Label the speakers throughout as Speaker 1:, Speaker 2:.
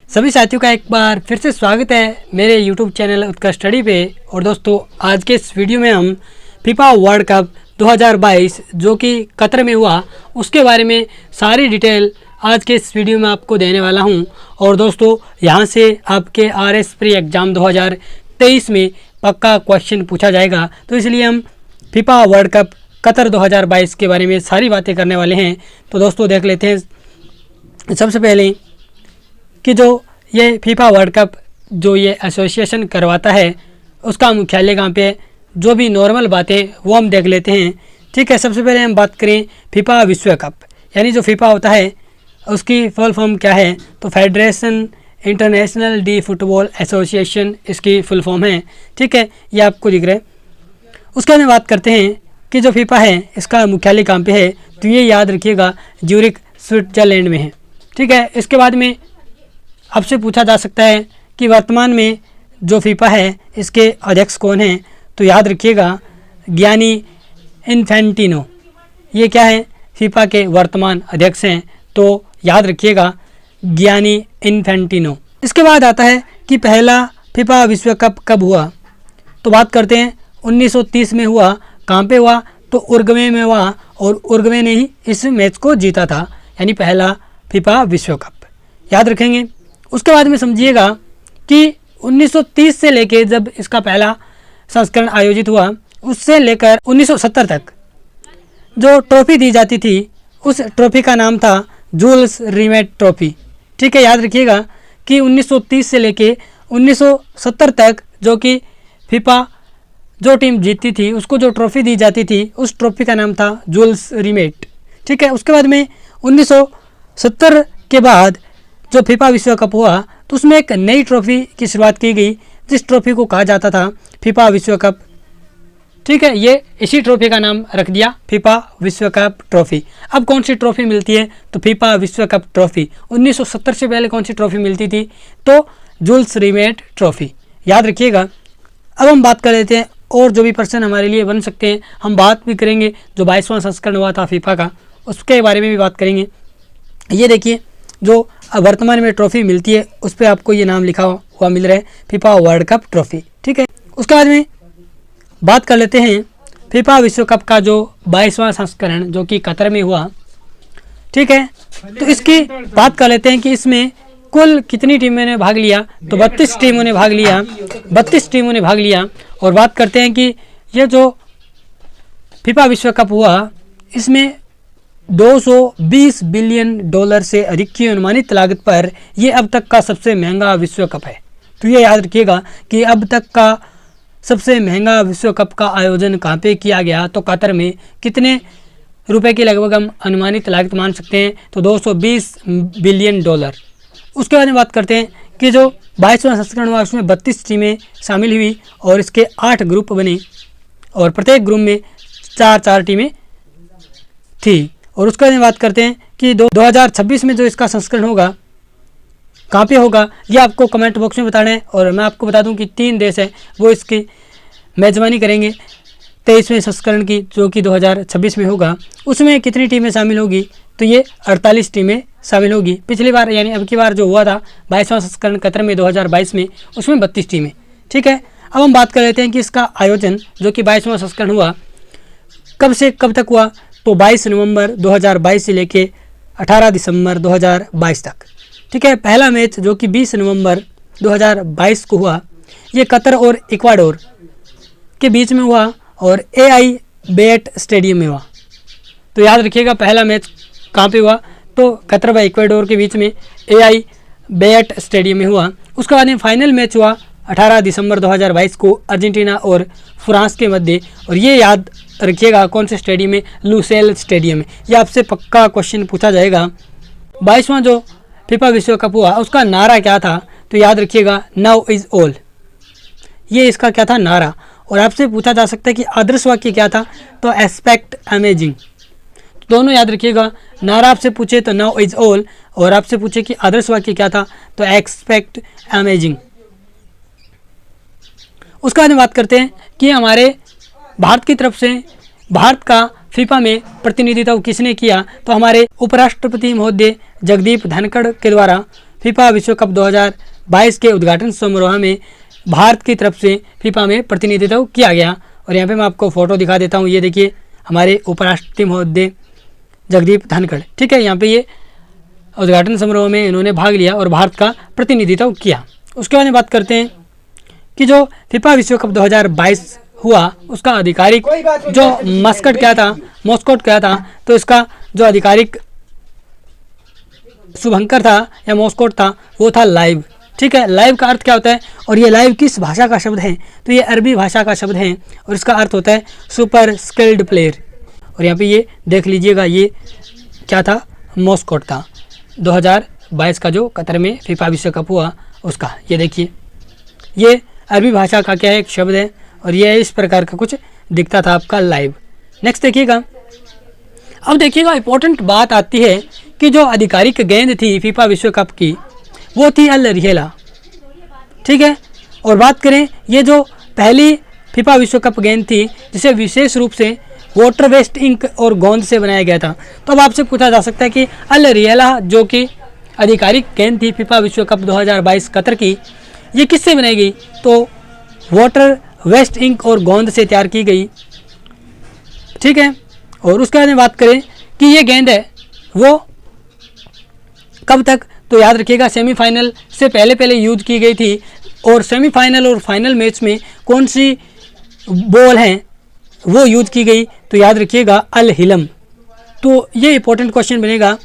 Speaker 1: सभी साथियों का एक बार फिर से स्वागत है मेरे YouTube चैनल उत्कर्ष स्टडी पे। और दोस्तों, आज के इस वीडियो में हम फीफा वर्ल्ड कप 2022 जो कि कतर में हुआ उसके बारे में सारी डिटेल आज के इस वीडियो में आपको देने वाला हूं। और दोस्तों, यहां से आपके RS प्री एग्ज़ाम 2023 में पक्का क्वेश्चन पूछा जाएगा, तो इसलिए हम फीफा वर्ल्ड कप कतर 2022 के बारे में सारी बातें करने वाले हैं। तो दोस्तों, देख लेते हैं सबसे पहले कि जो ये फीफा वर्ल्ड कप जो ये एसोसिएशन करवाता है उसका मुख्यालय कहाँ पे है, जो भी नॉर्मल बातें वो हम देख लेते हैं। ठीक है, सबसे पहले हम बात करें फीफा विश्व कप, यानी जो फीफा होता है उसकी फुल फॉर्म क्या है, तो federation international D football association इसकी फुल फॉर्म है। ठीक है, ये आपको दिख रहा है। उसके बाद में बात करते हैं कि जो फीफा है इसका मुख्यालय कहाँ पे है, तो ये याद रखिएगा ज्यूरिख स्विट्जरलैंड में है। ठीक है, इसके बाद में आपसे पूछा जा सकता है कि वर्तमान में जो फीफा है इसके अध्यक्ष कौन हैं, तो याद रखिएगा गियानी इन्फेंटिनो। ये क्या है, फीफा के वर्तमान अध्यक्ष हैं, तो याद रखिएगा गियानी इन्फेंटिनो। इसके बाद आता है कि पहला फीफा विश्व कप कब हुआ, तो बात करते हैं 1930 में हुआ। कहाँ पे हुआ, तो उरुग्वे में हुआ, और उरुग्वे ने ही इस मैच को जीता था, यानी पहला फीफा विश्व कप याद रखेंगे। उसके बाद में समझिएगा कि 1930 से लेके जब इसका पहला संस्करण आयोजित हुआ उससे लेकर 1970 तक जो ट्रॉफी दी जाती थी उस ट्रॉफी का नाम था जूल्स रिमेट ट्रॉफी। ठीक है, याद रखिएगा कि 1930 से लेके 1970 तक जो कि फीफा जो टीम जीतती थी उसको जो ट्रॉफी दी जाती थी उस ट्रॉफी का नाम था जूल्स रिमेट। ठीक है, उसके बाद में 1970 के बाद जो फीफा विश्व कप हुआ तो उसमें एक नई ट्रॉफी की शुरुआत की गई, जिस ट्रॉफी को कहा जाता था फीफा विश्व कप। ठीक है, ये इसी ट्रॉफी का नाम रख दिया फीफा विश्व कप ट्रॉफी। अब कौन सी ट्रॉफी मिलती है, तो फीफा विश्व कप ट्रॉफी। 1970 से पहले कौन सी ट्रॉफी मिलती थी, तो जूल्स रिमेट ट्रॉफी याद रखिएगा। अब हम बात कर लेते हैं और जो भी पर्सन हमारे लिए बन सकते हैं। हम बात भी करेंगे जो 22वां संस्करण हुआ था फीफा का, उसके बारे में भी बात करेंगे। ये देखिए, जो वर्तमान में ट्रॉफी मिलती है उस पर आपको ये नाम लिखा हुआ मिल रहा है फीफा वर्ल्ड कप ट्रॉफी। ठीक है, उसके बाद में बात कर लेते हैं फीफा विश्व कप का जो 22वां संस्करण जो कि कतर में हुआ। ठीक है, तो इसकी बात कर लेते हैं कि इसमें कुल कितनी टीमों ने भाग लिया, तो 32 टीमों ने भाग लिया। 32 टीमों ने भाग लिया। और बात करते हैं कि ये जो फीफा विश्व कप हुआ इसमें 220 बिलियन डॉलर से अधिक की अनुमानित लागत पर यह अब तक का सबसे महंगा विश्व कप है। तो ये याद रखिएगा कि अब तक का सबसे महंगा विश्व कप का आयोजन कहाँ पे किया गया, तो कतर में। कितने रुपए की लगभग हम अनुमानित लागत मान सकते हैं, तो 220 बिलियन डॉलर। उसके बाद में बात करते हैं कि जो 22वां संस्करण हुआ उसमें 32 टीमें शामिल हुई और इसके 8 ग्रुप बने और प्रत्येक ग्रुप में 4-4 टीमें थी। और उसके बाद में बात करते हैं कि 2026 में जो इसका संस्करण होगा कहाँ पे होगा, ये आपको कमेंट बॉक्स में बताना है। और मैं आपको बता दूं कि 3 देश है वो इसकी मेज़बानी करेंगे 23वें संस्करण की, जो कि 2026 में होगा। उसमें कितनी टीमें शामिल होगी, तो ये 48 टीमें शामिल होगी। पिछली बार यानी अब की बार जो हुआ था 22वां संस्करण कतर में 2022 में, उसमें 32 टीमें। ठीक है, अब हम बात कर लेते हैं कि इसका आयोजन जो कि 22वां संस्करण हुआ कब से कब तक हुआ, तो 22 नवंबर 2022 से लेके 18 दिसंबर 2022 तक। ठीक है, पहला मैच जो कि 20 नवंबर 2022 को हुआ ये कतर और इक्वाडोर के बीच में हुआ और AI बेट स्टेडियम में हुआ। तो याद रखिएगा पहला मैच कहाँ पे हुआ, तो कतर व इक्वाडोर के बीच में AI बेट स्टेडियम में हुआ। उसके बाद में फाइनल मैच हुआ 18 दिसंबर 2022 को अर्जेंटीना और फ्रांस के मध्य। और ये याद रखिएगा कौन से स्टेडियम में, लुसेल स्टेडियम में। ये आपसे पक्का क्वेश्चन पूछा जाएगा। 22वां जो फीफा विश्व कप हुआ उसका नारा क्या था, तो याद रखिएगा नाउ इज़ ऑल। ये इसका क्या था, नारा। और आपसे पूछा जा सकता है कि आदर्श वाक्य क्या था, तो एस्पेक्ट अमेजिंग। दोनों याद रखिएगा, नारा आपसे पूछे तो नाउ इज़ ऑल, और आपसे पूछे कि आदर्श वाक्य क्या था, तो एक्सपेक्ट अमेजिंग। उसके बाद में बात करते हैं कि हमारे भारत की तरफ से भारत का फीफा में प्रतिनिधित्व किसने किया, तो हमारे उपराष्ट्रपति महोदय जगदीप धनखड़ के द्वारा फीफा विश्व कप 2022 के उद्घाटन समारोह में भारत की तरफ से फीफा में प्रतिनिधित्व किया गया। और यहाँ पे मैं आपको फ़ोटो दिखा देता हूँ। ये देखिए हमारे उपराष्ट्रपति महोदय जगदीप धनखड़, ठीक है, यहाँ पे ये उद्घाटन समारोह में इन्होंने भाग लिया और भारत का प्रतिनिधित्व किया। उसके बाद में बात करते हैं कि जो फीफा विश्व कप 2022 हुआ उसका आधिकारिक जो मस्कट क्या था, तो इसका जो आधिकारिक शुभंकर था या मॉस्कोट था वो था लाइव, ठीक है। लाइव का अर्थ क्या होता है और ये लाइव किस भाषा का शब्द है, तो ये अरबी भाषा का शब्द है और इसका अर्थ होता है सुपर स्किल्ड प्लेयर। और यहाँ पे ये देख लीजिएगा ये क्या था, मॉस्कोट था 2022 का जो कतर में फीफा विश्व कप हुआ उसका। ये देखिए ये अरबी भाषा का क्या है, एक शब्द है और ये इस प्रकार का कुछ दिखता था आपका लाइव। नेक्स्ट देखिएगा, अब देखिएगा इंपॉर्टेंट बात आती है कि जो आधिकारिक गेंद थी फीफा विश्व कप की वो थी अल रिहेला, ठीक है। और बात करें ये जो पहली फीफा विश्व कप गेंद थी जिसे विशेष रूप से वाटर वेस्ट इंक और गोंद से बनाया गया था। तो अब आपसे पूछा जा सकता है कि अल रिहेला जो कि आधिकारिक गेंद थी फीफा विश्व कप 2022 कतर की, ये किससे बनाई गई, तो वाटर वेस्ट इंक और गोंद से तैयार की गई, ठीक है। और उसके बाद में बात करें कि ये गेंद है वो कब तक, तो याद रखिएगा सेमीफाइनल से पहले यूज की गई थी। और सेमीफाइनल और फाइनल मैच में कौन सी बॉल हैं वो यूज की गई, तो याद रखिएगा अल हिलम। तो ये इंपॉर्टेंट क्वेश्चन बनेगा,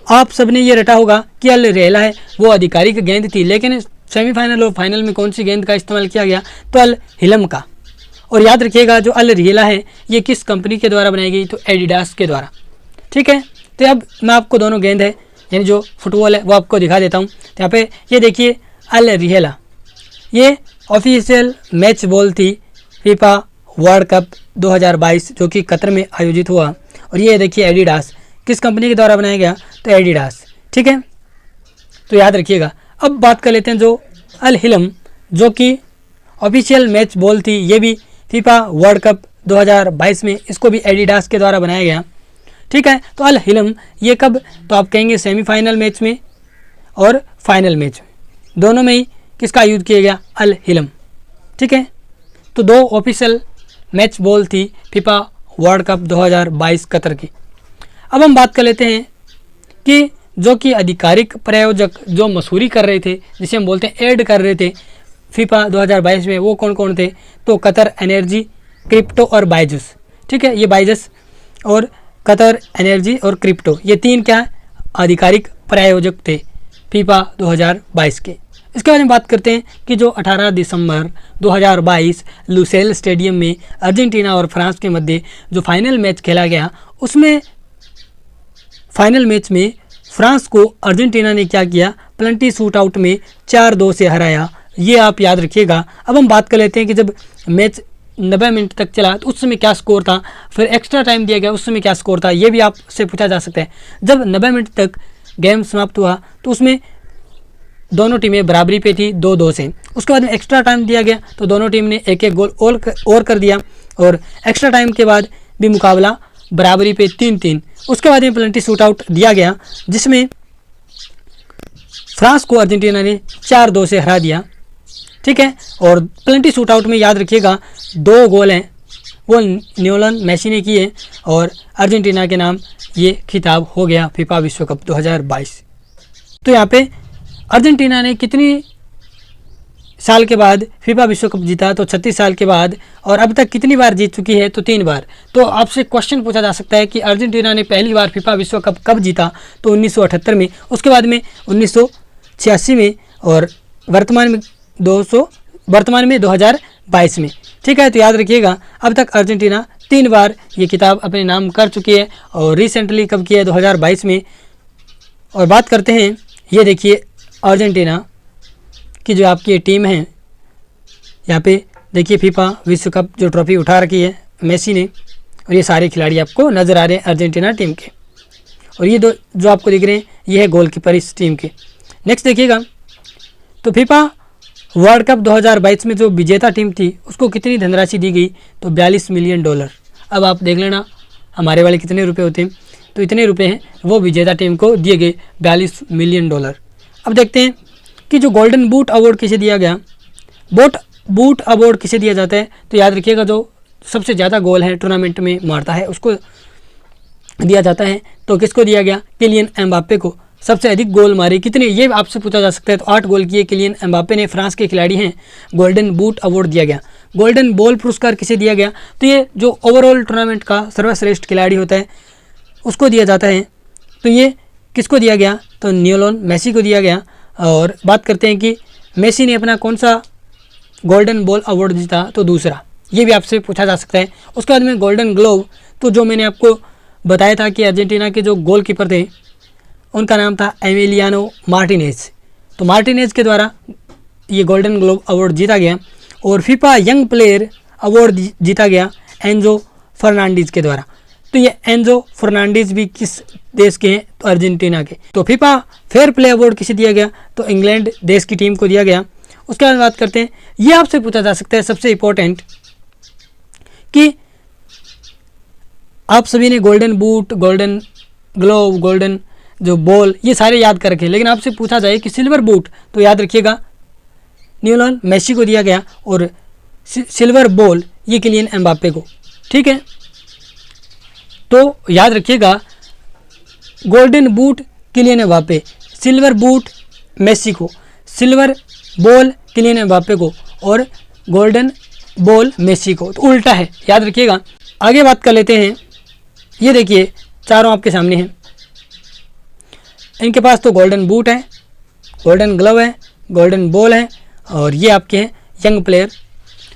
Speaker 1: आप सबने ये रटा होगा कि अल रिहेला है वो आधिकारिक गेंद थी, लेकिन सेमीफाइनल और फाइनल में कौन सी गेंद का इस्तेमाल किया गया, तो अल हिलम का। और याद रखिएगा जो अल रिहेला है ये किस कंपनी के द्वारा बनाई गई, तो एडिडास के द्वारा, ठीक है। तो अब मैं आपको दोनों गेंद है यानी जो फुटबॉल है वो आपको दिखा देता हूँ। तो यहाँ पे ये देखिए अल रिहेला ये ऑफिशियल मैच बॉल थी फीफा वर्ल्ड कप 2022 जो कि कतर में आयोजित हुआ। और ये देखिए एडिडास किस कंपनी के द्वारा बनाया गया, तो एडिडास, ठीक है। तो याद रखिएगा। अब बात कर लेते हैं जो अल हिलम जो कि ऑफिशियल मैच बॉल थी, ये भी फीफा वर्ल्ड कप 2022 में इसको भी एडिडास के द्वारा बनाया गया, ठीक है। तो अल हिलम ये कब, तो आप कहेंगे सेमीफाइनल मैच में और फाइनल मैच में, दोनों में ही किसका यूज किया गया, अल हिलम, ठीक है। तो दो ऑफिशियल मैच बॉल थी फीफा वर्ल्ड कप 2022 कतर की। अब हम बात कर लेते हैं कि जो कि आधिकारिक प्रायोजक जो मसूरी कर रहे थे, जिसे हम बोलते हैं ऐड कर रहे थे फीफा 2022 में, वो कौन कौन थे, तो कतर एनर्जी, क्रिप्टो और बाइजस, ठीक है। ये बाइजस और कतर एनर्जी और क्रिप्टो ये तीन क्या आधिकारिक प्रायोजक थे फीफा 2022 के। इसके बारे में बात करते हैं कि जो 18 दिसंबर 2022 लुसेल स्टेडियम में अर्जेंटीना और फ्रांस के मध्य जो फाइनल मैच खेला गया, उसमें फाइनल मैच में फ्रांस को अर्जेंटीना ने क्या किया, पेनल्टी शूट आउट में 4-2 से हराया, ये आप याद रखिएगा। अब हम बात कर लेते हैं कि जब मैच 90 मिनट तक चला तो उस समय क्या स्कोर था, फिर एक्स्ट्रा टाइम दिया गया उस समय क्या स्कोर था, ये भी आपसे पूछा जा सकता है। जब 90 मिनट तक गेम समाप्त हुआ तो उसमें दोनों टीमें बराबरी पे थी 2-2 से। उसके बाद में एक्स्ट्रा टाइम दिया गया तो दोनों टीम ने एक गोल और कर दिया और एक्स्ट्रा टाइम के बाद भी मुकाबला बराबरी पे 3-3। उसके बाद में पेनल्टी शूट आउट दिया गया जिसमें फ्रांस को अर्जेंटीना ने 4-2 से हरा दिया, ठीक है। और पेनल्टी शूट आउट में याद रखिएगा 2 गोल हैं वो न्योलन मेसी ने किए और अर्जेंटीना के नाम ये खिताब हो गया फीफा विश्व कप 2022। तो यहाँ पे अर्जेंटीना ने कितनी साल के बाद फीफा विश्व कप जीता, तो 36 साल के बाद। और अब तक कितनी बार जीत चुकी है, तो 3 बार। तो आपसे क्वेश्चन पूछा जा सकता है कि अर्जेंटीना ने पहली बार फीफा विश्व कप कब जीता, तो 1978 में, उसके बाद में 1986 में और वर्तमान में 2022 में, ठीक है। तो याद रखिएगा अब तक अर्जेंटीना 3 बार ये किताब अपने नाम कर चुकी है और रिसेंटली कब किया है, 2022 में। और बात करते हैं ये देखिए अर्जेंटीना की जो आपकी टीम है, यहाँ पे देखिए फीफा विश्व कप जो ट्रॉफी उठा रखी है मेसी ने, और ये सारे खिलाड़ी आपको नज़र आ रहे हैं अर्जेंटीना टीम के। और ये दो जो आपको दिख रहे हैं ये है गोलकीपर इस टीम के। नेक्स्ट देखिएगा तो फीफा वर्ल्ड कप 2022 में जो विजेता टीम थी उसको कितनी धनराशि दी गई, तो $42 मिलियन। अब आप देख लेना हमारे वाले कितने रुपए होते हैं, तो इतने रुपए हैं वो विजेता टीम को दिए गए $42 मिलियन। अब देखते हैं कि जो गोल्डन बूट अवार्ड किसे दिया गया। बूट अवार्ड किसे दिया जाता है, तो याद रखिएगा जो सबसे ज़्यादा गोल है टूर्नामेंट में मारता है उसको दिया जाता है। तो किसको दिया गया, किलियन एम्बाप्पे को। सबसे अधिक गोल मारे कितने, ये आपसे पूछा जा सकता है। तो 8 गोल किए किलियन एम्बाप्पे ने, फ्रांस के खिलाड़ी हैं। गोल्डन बूट अवार्ड दिया गया। गोल्डन बॉल पुरस्कार किसे दिया गया, तो ये जो ओवरऑल टूर्नामेंट का सर्वश्रेष्ठ खिलाड़ी होता है उसको दिया जाता है। तो ये किसको दिया गया, तो लियोनेल मेसी को दिया गया। और बात करते हैं कि मेसी ने अपना कौन सा गोल्डन बॉल अवार्ड जीता, तो दूसरा, ये भी आपसे पूछा जा सकता है। उसके बाद में गोल्डन ग्लोव, तो जो मैंने आपको बताया था कि अर्जेंटीना के जो गोलकीपर थे उनका नाम था एमिलियानो मार्टिनेज। तो मार्टिनेज के द्वारा ये गोल्डन ग्लोव अवार्ड जीता गया। और फीफा यंग प्लेयर अवार्ड जीता गया एंजो फर्नांडीज के द्वारा। तो ये एंजो फर्नांडीज भी किस देश के हैं, तो अर्जेंटीना के। तो फीफा फेयर प्ले अवार्ड किसे दिया गया, तो इंग्लैंड देश की टीम को दिया गया। उसके बाद बात करते हैं, ये आपसे पूछा जा सकता है सबसे इंपॉर्टेंट कि आप सभी ने golden boot, golden glove, golden जो बॉल, ये सारे याद कर रखे, लेकिन आपसे पूछा जाए कि सिल्वर बूट, तो याद रखिएगा लियोनेल मेसी को दिया गया। और सिल्वर बॉल ये किलियन एम्बाप्पे को। ठीक है, तो याद रखिएगा golden boot Kylian Mbappe, silver boot Messi को, सिल्वर बॉल किलियन एम्बाप्पे को और गोल्डन बॉल मेसी को। तो उल्टा है, याद रखिएगा। आगे बात कर लेते हैं, ये देखिए चारों आपके सामने हैं। इनके पास तो गोल्डन बूट है, गोल्डन ग्लव है, गोल्डन बॉल है और ये आपके हैं यंग प्लेयर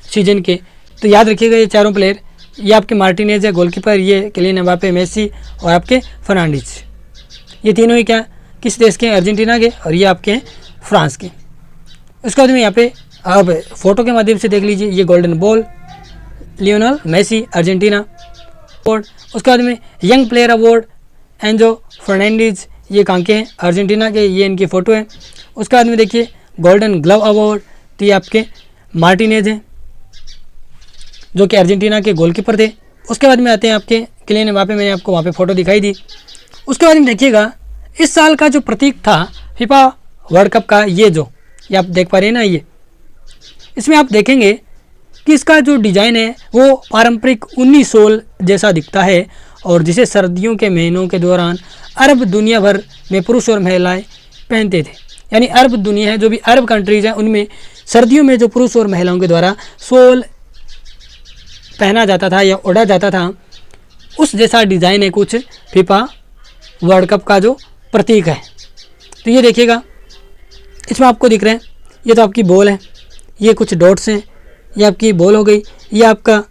Speaker 1: सीजन के। तो याद रखिएगा ये चारों प्लेयर, ये आपके मार्टिनेज है गोलकीपर, ये किलियन एम्बाप्पे मेसी और आपके फर्नांडीज, ये तीनों ही क्या किस देश के हैं, अर्जेंटीना के, और ये आपके हैं फ्रांस के। उसके बाद में यहाँ पे आप फोटो के माध्यम से देख लीजिए, ये golden ball Lionel Messi Argentina award. उसके बाद में young player award Enzo Fernandez, ये कहाँ के हैं, अर्जेंटीना के, ये इनकी फ़ोटो है। उसके बाद में देखिए गोल्डन ग्लव अवार्ड, तो ये आपके मार्टिनेज हैं जो कि अर्जेंटीना के गोलकीपर थे। उसके बाद में आते हैं आपके किलियन एम्बाप्पे, मैंने आपको वहाँ पे फ़ोटो दिखाई दी। उसके बाद में देखिएगा इस साल का जो प्रतीक था फीफा वर्ल्ड कप का, ये आप देख पा रहे हैं ना, ये इसमें आप देखेंगे कि इसका जो डिज़ाइन है वो पारंपरिक 19 सोल जैसा दिखता है और जिसे सर्दियों के महीनों के दौरान अरब दुनिया भर में पुरुष और महिलाएं पहनते थे। यानी अरब दुनिया है, जो भी अरब कंट्रीज़ हैं उनमें सर्दियों में जो पुरुष और महिलाओं के द्वारा सोल पहना जाता था या ओढ़ा जाता था, उस जैसा डिज़ाइन है कुछ फीफा वर्ल्ड कप का जो प्रतीक है। तो ये देखिएगा, इसमें आपको दिख रहे हैं, ये तो आपकी बॉल है, ये कुछ डॉट्स हैं, ये आपकी बॉल हो गई, ये आपका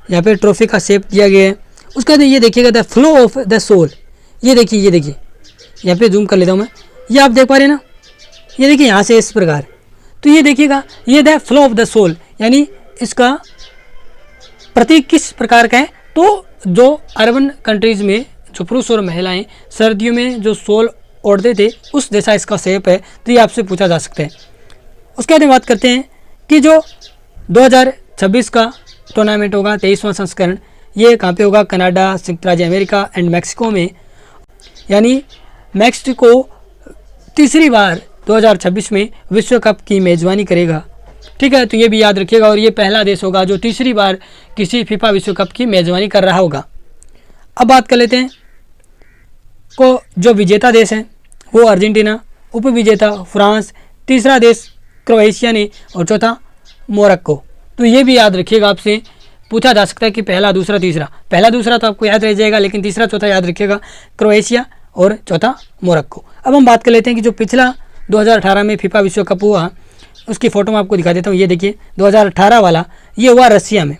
Speaker 1: यहाँ पे ट्रॉफी का शेप दिया गया है। उसके बाद ये देखिएगा the flow of the soul, ये देखिए यहाँ पे जूम कर लेता हूँ मैं, ये आप देख पा रहे हैं ना, ये देखिए यहाँ से इस प्रकार। तो ये देखिएगा ये the flow of the soul, यानी इसका प्रतीक किस प्रकार का है, तो जो अरबन कंट्रीज़ में जो पुरुष और महिलाएं सर्दियों में जो सोल ओढ़ते थे उस जैसा इसका शेप है। तो ये आपसे पूछा जा सकता है। उसके बाद बात करते हैं कि जो 2026 का टूर्नामेंट होगा 23वां संस्करण, ये कहाँ पे होगा, कनाडा, संयुक्त राज्य अमेरिका एंड मैक्सिको में। यानी मैक्सिको तीसरी बार 2026 में विश्व कप की मेज़बानी करेगा। ठीक है, तो ये भी याद रखिएगा। और ये पहला देश होगा जो तीसरी बार किसी फीफा विश्व कप की मेज़बानी कर रहा होगा। अब बात कर लेते हैं को जो विजेता देश है वो अर्जेंटीना, उपविजेता फ्रांस, तीसरा देश क्रोएशिया ने और चौथा मोरक्को। तो ये भी याद रखिएगा, आपसे पूछा जा सकता है कि पहला दूसरा तीसरा, पहला दूसरा तो आपको याद रह जाएगा, लेकिन तीसरा चौथा याद रखिएगा, क्रोएशिया और चौथा मोरक्को। अब हम बात कर लेते हैं कि जो पिछला 2018 में फीफा विश्व कप हुआ उसकी फ़ोटो मैं आपको दिखा देता हूँ। ये देखिए 2018 वाला, ये हुआ रसिया में।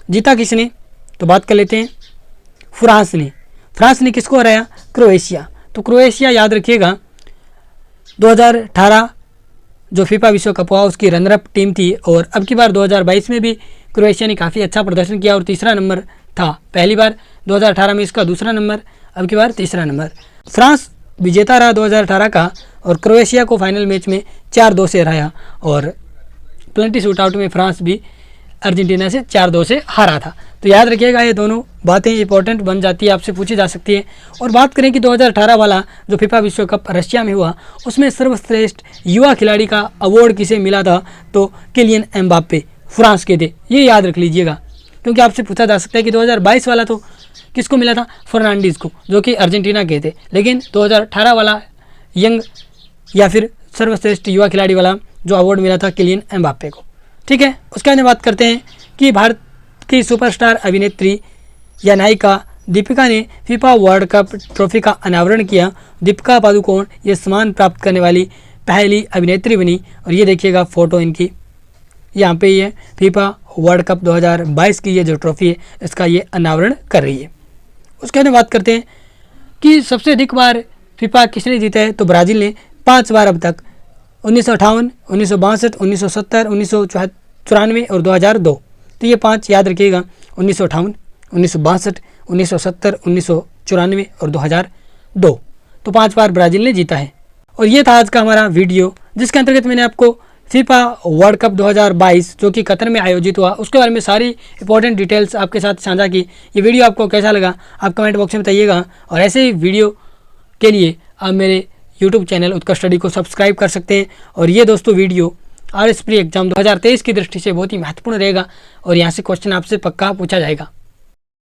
Speaker 1: जीता किसने, तो बात कर लेते हैं फ्रांस ने। फ्रांस ने किसको हराया, क्रोएशिया। तो क्रोएशिया याद रखिएगा 2018 जो फीफा विश्व कप हुआ उसकी रनर अप टीम थी। और अब की बार 2022 में भी क्रोएशिया ने काफ़ी अच्छा प्रदर्शन किया और तीसरा नंबर था। पहली बार 2018 में इसका दूसरा नंबर, अब की बार तीसरा नंबर। फ्रांस विजेता रहा 2018 का और क्रोएशिया को फाइनल मैच में 4-2 से हराया। और प्लेंटी शूटआउट में फ्रांस भी अर्जेंटीना से 4-2 से हारा था। तो याद रखिएगा, ये दोनों बातें इंपॉर्टेंट बन जाती है, आपसे पूछी जा सकती है। और बात करें कि 2018 वाला जो फीफा विश्व कप रशिया में हुआ, उसमें सर्वश्रेष्ठ युवा खिलाड़ी का अवार्ड किसे मिला था? तो किलियन एम्बाप्पे फ्रांस के थे। ये याद रख लीजिएगा, क्योंकि आपसे पूछा जा सकता है कि 2022 वाला तो किसको मिला था? फर्नांडीज को, जो कि अर्जेंटीना के थे। लेकिन 2018 वाला यंग या फिर सर्वश्रेष्ठ युवा खिलाड़ी वाला जो अवार्ड मिला था किलियन एम्बाप्पे को। ठीक है, उसके बाद बात करते हैं कि भारत की सुपरस्टार अभिनेत्री या नायिका दीपिका ने फीफा वर्ल्ड कप ट्रॉफी का अनावरण किया। दीपिका पादुकोण ये सम्मान प्राप्त करने वाली पहली अभिनेत्री बनी। और ये देखिएगा फ़ोटो इनकी, यहाँ पे ये फीफा वर्ल्ड कप 2022 की ये जो ट्रॉफी है, इसका ये अनावरण कर रही है। उसके बाद बात करते हैं कि सबसे अधिक बार फीफा किसने जीता है? तो ब्राज़ील ने 5 बार अब तक, 1958, 1962, 1970, 1994 और 2002। तो ये 5 याद रखिएगा, 1958, 1962, 1970, 1994 और 2002। तो 5 बार ब्राज़ील ने जीता है। और ये था आज का हमारा वीडियो, जिसके अंतर्गत मैंने आपको फीफा वर्ल्ड कप 2022 जो कि कतर में आयोजित हुआ, उसके बारे में सारी इंपॉर्टेंट डिटेल्स आपके साथ साझा की। ये वीडियो आपको कैसा लगा आप कमेंट बॉक्स में बताइएगा। और ऐसे ही वीडियो के लिए आप मेरे यूट्यूब चैनल उत्कर्ष स्टडी को सब्सक्राइब कर सकते हैं। और ये दोस्तों वीडियो RS प्री एग्जाम 2023 की दृष्टि से बहुत ही महत्वपूर्ण रहेगा, और यहाँ से क्वेश्चन आपसे पक्का पूछा जाएगा।